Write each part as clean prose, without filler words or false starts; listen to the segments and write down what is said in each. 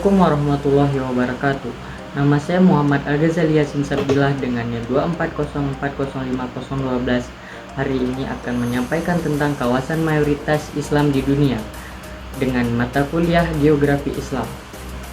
Assalamualaikum warahmatullahi wabarakatuh. Nama saya Muhammad Al-Ghazali Yasin Sabdilah dengan NIM 240405012. Hari ini akan menyampaikan tentang kawasan mayoritas Islam di dunia dengan mata kuliah Geografi Islam.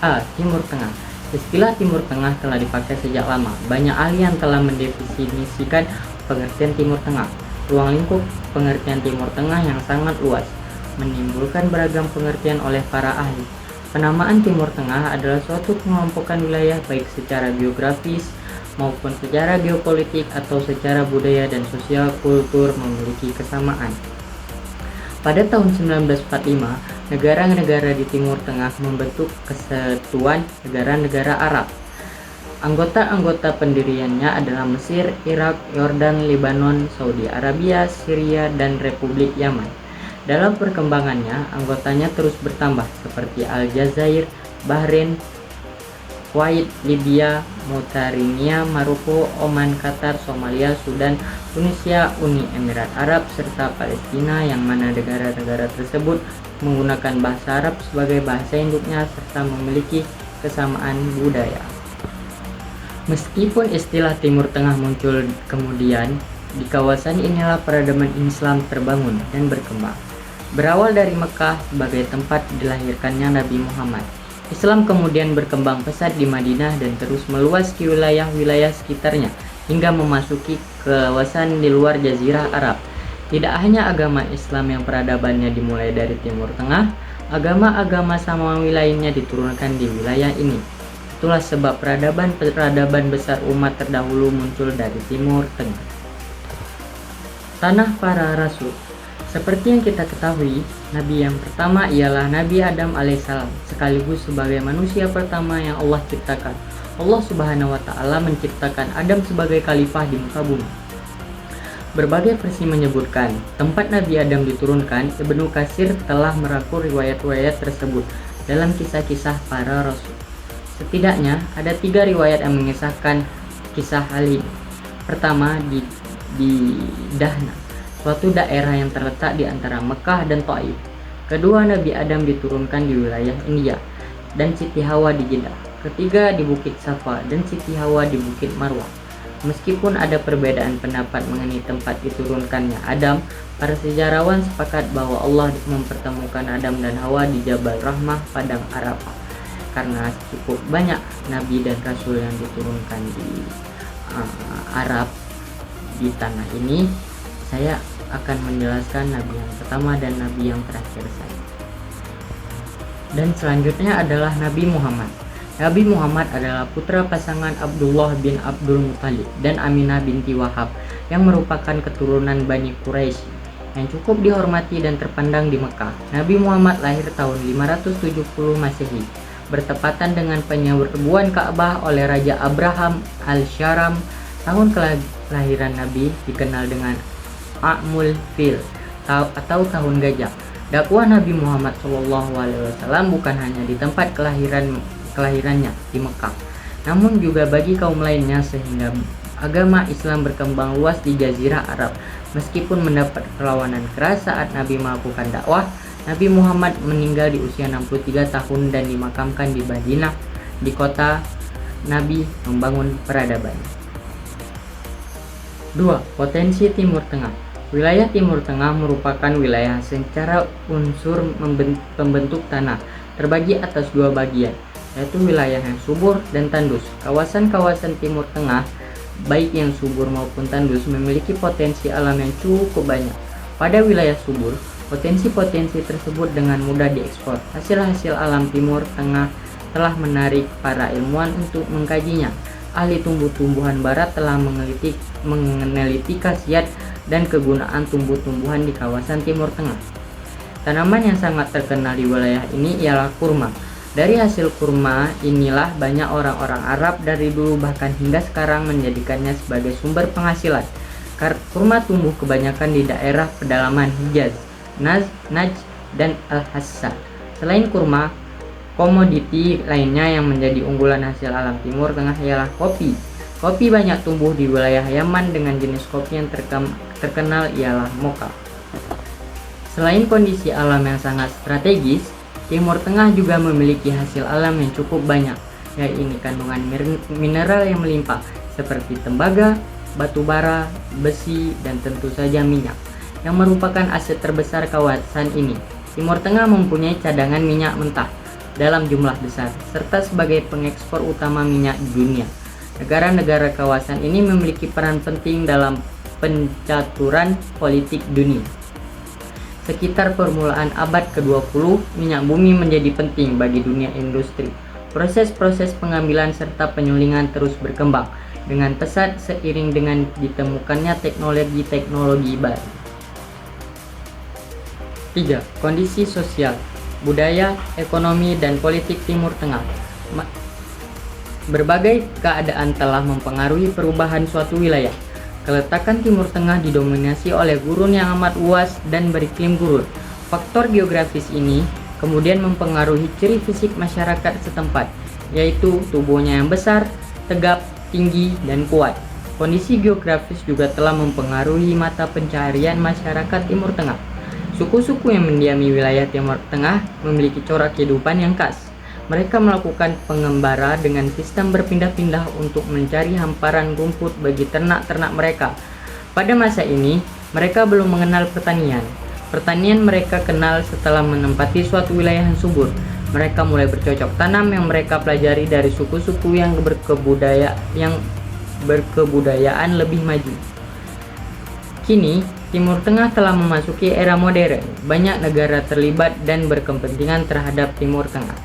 A. Timur Tengah. Istilah Timur Tengah telah dipakai sejak lama. Banyak ahli yang telah mendefinisikan pengertian Timur Tengah. Ruang lingkup pengertian Timur Tengah yang sangat luas, menimbulkan beragam pengertian oleh para ahli. Penamaan Timur Tengah adalah suatu pengelompokan wilayah baik secara geografis maupun secara geopolitik atau secara budaya dan sosial kultur memiliki kesamaan. Pada tahun 1945, negara-negara di Timur Tengah membentuk Kesatuan Negara-Negara Arab. Anggota-anggota pendiriannya adalah Mesir, Irak, Yordan, Lebanon, Saudi Arabia, Syria, dan Republik Yaman. Dalam perkembangannya, anggotanya terus bertambah seperti Aljazair, Bahrain, Kuwait, Libya, Mauritania, Maroko, Oman, Qatar, Somalia, Sudan, Tunisia, Uni Emirat Arab, serta Palestina, yang mana negara-negara tersebut menggunakan bahasa Arab sebagai bahasa induknya serta memiliki kesamaan budaya. Meskipun istilah Timur Tengah muncul kemudian, di kawasan inilah peradaban Islam terbangun dan berkembang. Berawal dari Mekah sebagai tempat dilahirkannya Nabi Muhammad, Islam kemudian berkembang pesat di Madinah dan terus meluas ke wilayah-wilayah sekitarnya hingga memasuki kawasan di luar Jazirah Arab. Tidak hanya agama Islam yang peradabannya dimulai dari Timur Tengah, agama-agama samawi lainnya diturunkan di wilayah ini. Itulah sebab peradaban besar umat terdahulu muncul dari Timur Tengah. Tanah para Rasul. Seperti yang kita ketahui, Nabi yang pertama ialah Nabi Adam alaihissalam, sekaligus sebagai manusia pertama yang Allah ciptakan. Allah Subhanahu wa Ta'ala menciptakan Adam sebagai khalifah di muka bumi. Berbagai versi menyebutkan tempat Nabi Adam diturunkan. Ibnu Katsir telah merangkum riwayat-riwayat tersebut dalam kisah-kisah para rasul. Setidaknya ada 3 riwayat yang mengisahkan kisah hal ini. Pertama, di Dahna, suatu daerah yang terletak di antara Mekah dan Taif. Kedua, Nabi Adam diturunkan di wilayah India dan Siti Hawa di Jeddah. Ketiga, di Bukit Safa dan Siti Hawa di Bukit Marwah. Meskipun ada perbedaan pendapat mengenai tempat diturunkannya Adam, para sejarawan sepakat bahwa Allah mempertemukan Adam dan Hawa di Jabal Rahmah, Padang Arafah. Karena cukup banyak Nabi dan Rasul yang diturunkan di Arab, di tanah ini, saya akan menjelaskan Nabi yang pertama dan Nabi yang terakhir saya. Dan selanjutnya adalah Nabi Muhammad. Nabi Muhammad adalah putra pasangan Abdullah bin Abdul Muthalib dan Aminah binti Wahab yang merupakan keturunan Bani Quraisy yang cukup dihormati dan terpandang di Mekah. Nabi Muhammad lahir tahun 570 Masehi, bertepatan dengan penyerbuan Ka'bah oleh Raja Abraham al-Sharam. Tahun kelahiran Nabi dikenal dengan A'mul Fil atau tahun gajah. Dakwah Nabi Muhammad SAW bukan hanya di tempat kelahirannya di Mekah, namun juga bagi kaum lainnya, sehingga agama Islam berkembang luas di Jazirah Arab. Meskipun mendapat perlawanan keras saat Nabi melakukan dakwah, Nabi Muhammad meninggal di usia 63 tahun dan dimakamkan di Madinah, di kota Nabi membangun peradaban. 2. Potensi Timur Tengah. Wilayah Timur Tengah merupakan wilayah secara unsur pembentuk tanah terbagi atas 2 bagian, yaitu wilayah yang subur dan tandus. Kawasan-kawasan Timur Tengah, baik yang subur maupun tandus, memiliki potensi alam yang cukup banyak. Pada wilayah subur, potensi-potensi tersebut dengan mudah diekspor. Hasil-hasil alam Timur Tengah telah menarik para ilmuwan untuk mengkajinya. Ahli tumbuh-tumbuhan barat telah meneliti khasiat dan kegunaan tumbuh-tumbuhan di kawasan Timur Tengah. Tanaman yang sangat terkenal di wilayah ini ialah kurma. Dari hasil kurma inilah banyak orang-orang Arab dari dulu bahkan hingga sekarang menjadikannya sebagai sumber penghasilan. Kurma tumbuh kebanyakan di daerah pedalaman Hijaz, Najd, dan Al-Hassa. Selain kurma, komoditi lainnya yang menjadi unggulan hasil alam Timur Tengah ialah kopi. Kopi banyak tumbuh di wilayah Yaman dengan jenis kopi yang terkenal ialah mocha. Selain kondisi alam yang sangat strategis, Timur Tengah juga memiliki hasil alam yang cukup banyak, yaitu kandungan mineral yang melimpah seperti tembaga, batu bara, besi, dan tentu saja minyak, yang merupakan aset terbesar kawasan ini. Timur Tengah mempunyai cadangan minyak mentah dalam jumlah besar, serta sebagai pengekspor utama minyak di dunia. Negara-negara kawasan ini memiliki peran penting dalam pencaturan politik dunia. Sekitar permulaan abad ke-20, minyak bumi menjadi penting bagi dunia industri. Proses-proses pengambilan serta penyulingan terus berkembang dengan pesat seiring dengan ditemukannya teknologi-teknologi baru. 3. Kondisi sosial, budaya, ekonomi, dan politik Timur Tengah. Berbagai keadaan telah mempengaruhi perubahan suatu wilayah. Keletakan Timur Tengah didominasi oleh gurun yang amat luas dan beriklim gurun. Faktor geografis ini kemudian mempengaruhi ciri fisik masyarakat setempat, yaitu tubuhnya yang besar, tegap, tinggi, dan kuat. Kondisi geografis juga telah mempengaruhi mata pencaharian masyarakat Timur Tengah. Suku-suku yang mendiami wilayah Timur Tengah memiliki corak kehidupan yang khas. Mereka melakukan pengembara dengan sistem berpindah-pindah untuk mencari hamparan rumput bagi ternak-ternak mereka. Pada masa ini, mereka belum mengenal pertanian. Pertanian mereka kenal setelah menempati suatu wilayah yang subur. Mereka mulai bercocok tanam yang mereka pelajari dari suku-suku yang berkebudayaan lebih maju. Kini, Timur Tengah telah memasuki era modern. Banyak negara terlibat dan berkepentingan terhadap Timur Tengah.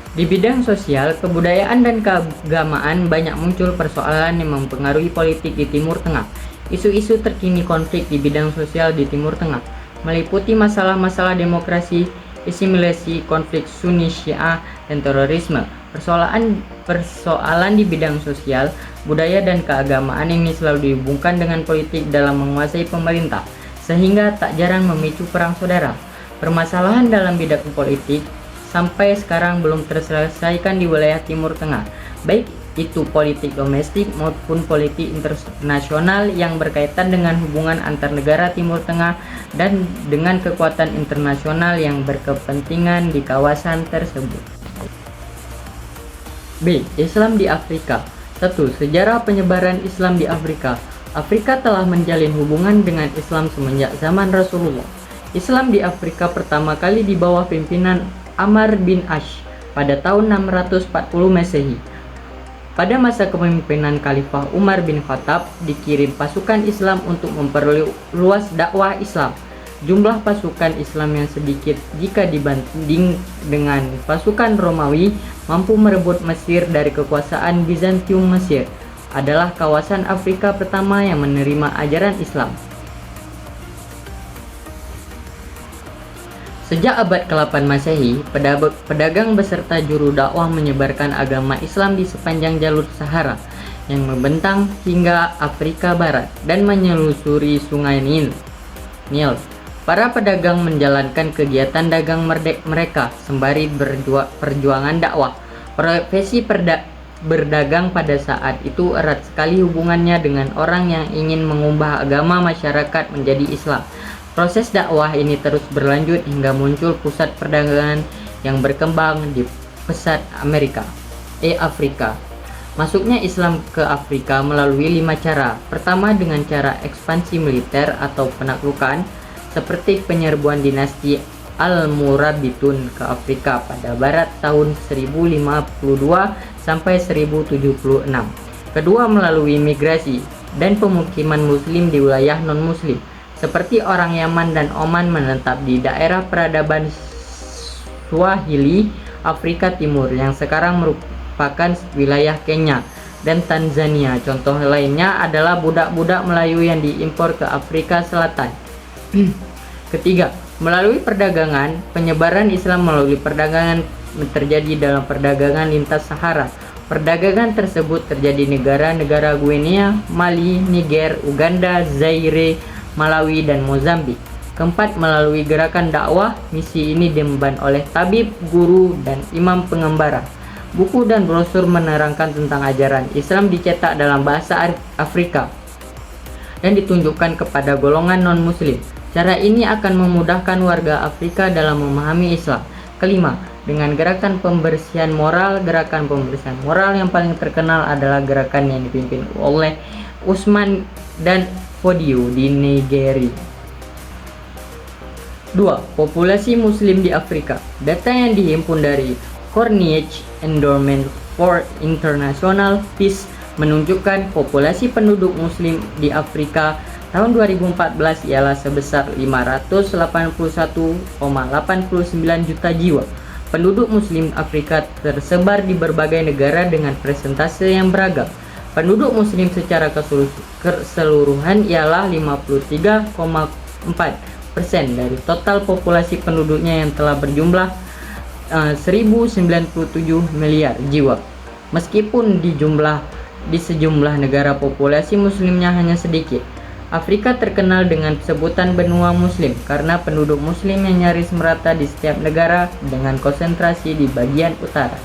Di bidang sosial, kebudayaan, dan keagamaan banyak muncul persoalan yang mempengaruhi politik di Timur Tengah. Isu-isu terkini konflik di bidang sosial di Timur Tengah meliputi masalah-masalah demokrasi, asimilasi, konflik Sunni Syiah, dan terorisme. Persoalan di bidang sosial, budaya, dan keagamaan ini selalu dihubungkan dengan politik dalam menguasai pemerintah, sehingga tak jarang memicu perang saudara. Permasalahan dalam bidang politik sampai sekarang belum terselesaikan di wilayah Timur Tengah, baik itu politik domestik maupun politik internasional yang berkaitan dengan hubungan antar negara Timur Tengah dan dengan kekuatan internasional yang berkepentingan di kawasan tersebut. B. Islam di Afrika. 1. Sejarah penyebaran Islam di Afrika. Afrika telah menjalin hubungan dengan Islam semenjak zaman Rasulullah. Islam di Afrika pertama kali di bawah pimpinan Amr bin Ash pada tahun 640 Masehi. Pada masa kepemimpinan Khalifah Umar bin Khattab, dikirim pasukan Islam untuk memperluas dakwah Islam. Jumlah pasukan Islam yang sedikit jika dibanding dengan pasukan Romawi mampu merebut Mesir dari kekuasaan Bizantium. Mesir adalah kawasan Afrika pertama yang menerima ajaran Islam. Sejak abad ke-8 Masehi, pedagang beserta juru dakwah menyebarkan agama Islam di sepanjang jalur Sahara yang membentang hingga Afrika Barat dan menyelusuri Sungai Nil. Para pedagang menjalankan kegiatan dagang mereka sembari perjuangan dakwah. Profesi berdagang pada saat itu erat sekali hubungannya dengan orang yang ingin mengubah agama masyarakat menjadi Islam. Proses dakwah ini terus berlanjut hingga muncul pusat perdagangan yang berkembang di pusat Afrika. Masuknya Islam ke Afrika melalui 5 cara. Pertama, dengan cara ekspansi militer atau penaklukan, seperti penyerbuan dinasti Al-Murabitun ke Afrika pada barat tahun 1052 sampai 1076. Kedua, melalui migrasi dan pemukiman muslim di wilayah non-muslim, seperti orang Yaman dan Oman menetap di daerah peradaban Swahili, Afrika Timur yang sekarang merupakan wilayah Kenya dan Tanzania. Contoh lainnya adalah budak-budak Melayu yang diimpor ke Afrika Selatan. Ketiga, melalui perdagangan. Penyebaran Islam melalui perdagangan terjadi dalam perdagangan lintas Sahara. Perdagangan tersebut terjadi di negara-negara Guinea, Mali, Niger, Uganda, Zaire, Malawi, dan Mozambik. Keempat, melalui gerakan dakwah. Misi ini diemban oleh tabib, guru, dan imam pengembara. Buku dan brosur menerangkan tentang ajaran Islam dicetak dalam bahasa Afrika dan ditunjukkan kepada golongan non-muslim. Cara ini akan memudahkan warga Afrika dalam memahami Islam. Kelima, dengan gerakan pembersihan moral. Gerakan pembersihan moral yang paling terkenal adalah gerakan yang dipimpin oleh Usman dan Fodio di Nigeria. 2. Populasi Muslim di Afrika. Data yang dihimpun dari Carnegie Endowment for International Peace menunjukkan populasi penduduk Muslim di Afrika tahun 2014 ialah sebesar 581,89 juta jiwa. Penduduk Muslim Afrika tersebar di berbagai negara dengan persentase yang beragam. Penduduk Muslim secara keseluruhan ialah 53,4% dari total populasi penduduknya yang telah berjumlah 1097 miliar jiwa. Meskipun di sejumlah negara populasi muslimnya hanya sedikit. Afrika terkenal dengan sebutan benua muslim karena penduduk muslim yang nyaris merata di setiap negara dengan konsentrasi di bagian utara.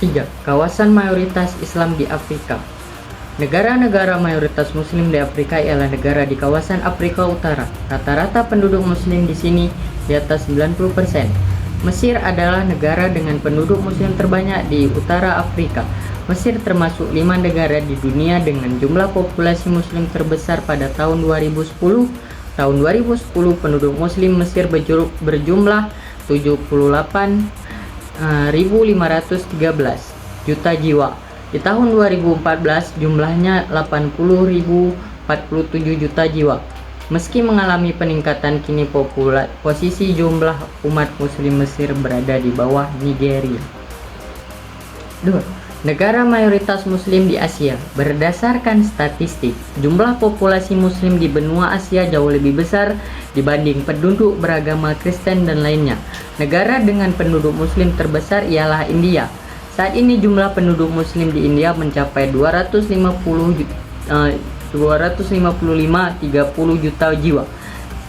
3. Kawasan mayoritas Islam di Afrika. Negara-negara mayoritas muslim di Afrika ialah negara di kawasan Afrika Utara. Rata-rata penduduk muslim di sini di atas 90%. Mesir adalah negara dengan penduduk muslim terbanyak di utara Afrika. Mesir termasuk 5 negara di dunia dengan jumlah populasi muslim terbesar pada tahun 2010. Tahun 2010 penduduk muslim Mesir berjumlah 78.513 juta jiwa. Di tahun 2014 jumlahnya 80.047 juta jiwa. Meski mengalami peningkatan, kini posisi jumlah umat muslim Mesir berada di bawah Nigeria. 2. Negara mayoritas muslim di Asia. Berdasarkan statistik, jumlah populasi muslim di benua Asia jauh lebih besar dibanding penduduk beragama Kristen dan lainnya. Negara dengan penduduk muslim terbesar ialah India. Saat ini jumlah penduduk muslim di India mencapai 255-30 juta jiwa.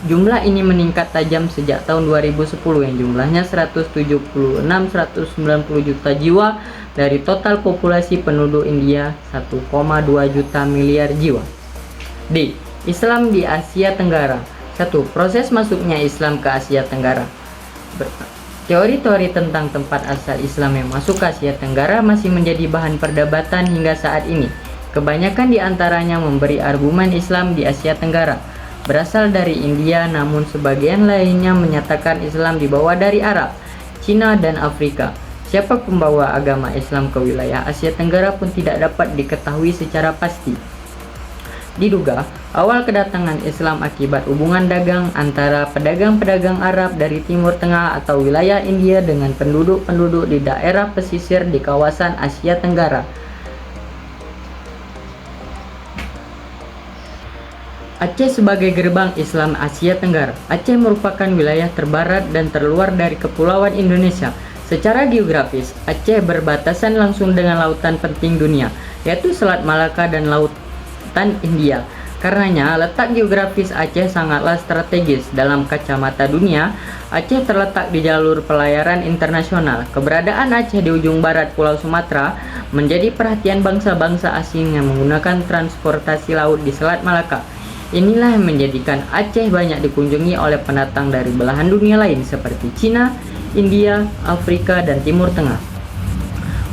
Jumlah ini meningkat tajam sejak tahun 2010 yang jumlahnya 176-190 juta jiwa dari total populasi penduduk India 1,2 juta miliar jiwa. D. Islam di Asia Tenggara. 1. Proses masuknya Islam ke Asia Tenggara. Teori-teori tentang tempat asal Islam yang masuk ke Asia Tenggara masih menjadi bahan perdebatan hingga saat ini. Kebanyakan di antaranya memberi argumen Islam di Asia Tenggara berasal dari India, namun sebagian lainnya menyatakan Islam dibawa dari Arab, Cina, dan Afrika. Siapa pembawa agama Islam ke wilayah Asia Tenggara pun tidak dapat diketahui secara pasti. Diduga, awal kedatangan Islam akibat hubungan dagang antara pedagang-pedagang Arab dari Timur Tengah atau wilayah India dengan penduduk-penduduk di daerah pesisir di kawasan Asia Tenggara. Aceh sebagai gerbang Islam Asia Tenggara. Aceh merupakan wilayah terbarat dan terluar dari Kepulauan Indonesia. Secara geografis, Aceh berbatasan langsung dengan lautan penting dunia, yaitu Selat Malaka dan Lautan India. Karenanya, letak geografis Aceh sangatlah strategis. Dalam kacamata dunia, Aceh terletak di jalur pelayaran internasional. Keberadaan Aceh di ujung barat Pulau Sumatera menjadi perhatian bangsa-bangsa asing yang menggunakan transportasi laut di Selat Malaka. Inilah yang menjadikan Aceh banyak dikunjungi oleh pendatang dari belahan dunia lain seperti Cina, India, Afrika, dan Timur Tengah.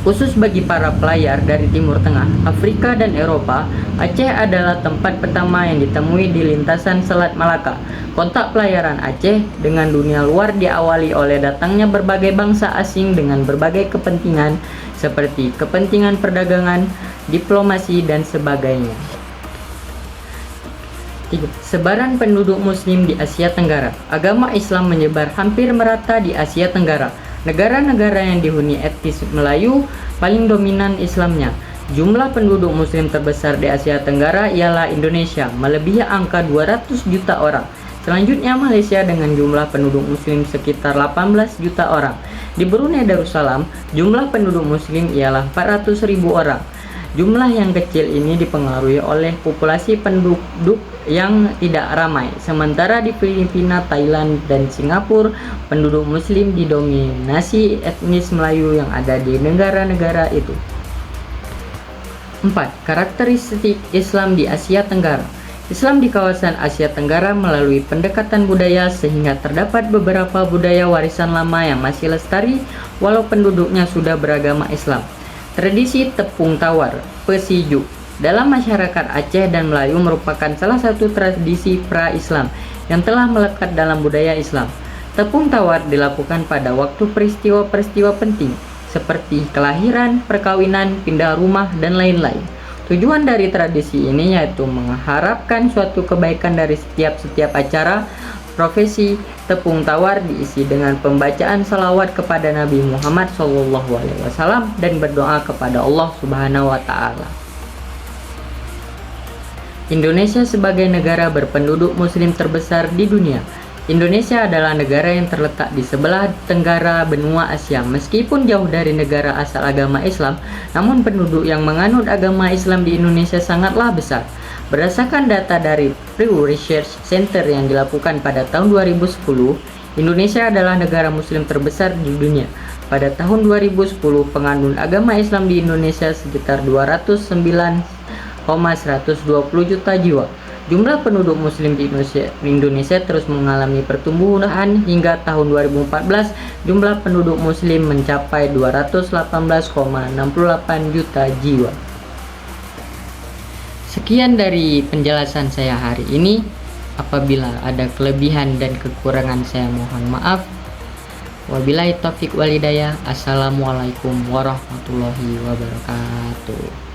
Khusus bagi para pelayar dari Timur Tengah, Afrika, dan Eropa, Aceh adalah tempat pertama yang ditemui di lintasan Selat Malaka. Kontak pelayaran Aceh dengan dunia luar diawali oleh datangnya berbagai bangsa asing dengan berbagai kepentingan seperti kepentingan perdagangan, diplomasi, dan sebagainya. 3. Sebaran penduduk muslim di Asia Tenggara. Agama Islam menyebar hampir merata di Asia Tenggara. Negara-negara yang dihuni etnis Melayu paling dominan Islamnya. Jumlah penduduk muslim terbesar di Asia Tenggara ialah Indonesia, melebihi angka 200 juta orang. Selanjutnya Malaysia dengan jumlah penduduk muslim sekitar 18 juta orang. Di Brunei Darussalam, jumlah penduduk muslim ialah 400.000 orang. Jumlah yang kecil ini dipengaruhi oleh populasi penduduk yang tidak ramai. Sementara di Filipina, Thailand, dan Singapura, penduduk muslim didominasi etnis Melayu yang ada di negara-negara itu. 4. Karakteristik Islam di Asia Tenggara. Islam di kawasan Asia Tenggara melalui pendekatan budaya sehingga terdapat beberapa budaya warisan lama yang masih lestari walau penduduknya sudah beragama Islam. Tradisi tepung tawar, pesiju, dalam masyarakat Aceh dan Melayu merupakan salah satu tradisi pra-Islam yang telah melekat dalam budaya Islam. Tepung tawar dilakukan pada waktu peristiwa-peristiwa penting seperti kelahiran, perkawinan, pindah rumah, dan lain-lain. Tujuan dari tradisi ini yaitu mengharapkan suatu kebaikan dari setiap acara profesi. Tepung tawar diisi dengan pembacaan salawat kepada Nabi Muhammad SAW dan berdoa kepada Allah Subhanahu wa Ta'ala. Indonesia sebagai negara berpenduduk Muslim terbesar di dunia. Indonesia adalah negara yang terletak di sebelah tenggara benua Asia. Meskipun jauh dari negara asal agama Islam, namun penduduk yang menganut agama Islam di Indonesia sangatlah besar. Berdasarkan data dari Pew Research Center yang dilakukan pada tahun 2010, Indonesia adalah negara Muslim terbesar di dunia. Pada tahun 2010, penganut agama Islam di Indonesia sekitar 209,120 juta jiwa. Jumlah penduduk Muslim di Indonesia terus mengalami pertumbuhan hingga tahun 2014. Jumlah penduduk Muslim mencapai 218,68 juta jiwa. Sekian dari penjelasan saya hari ini. Apabila ada kelebihan dan kekurangan saya mohon maaf. Wabillahi taufiq wal hidayah. Assalamualaikum warahmatullahi wabarakatuh.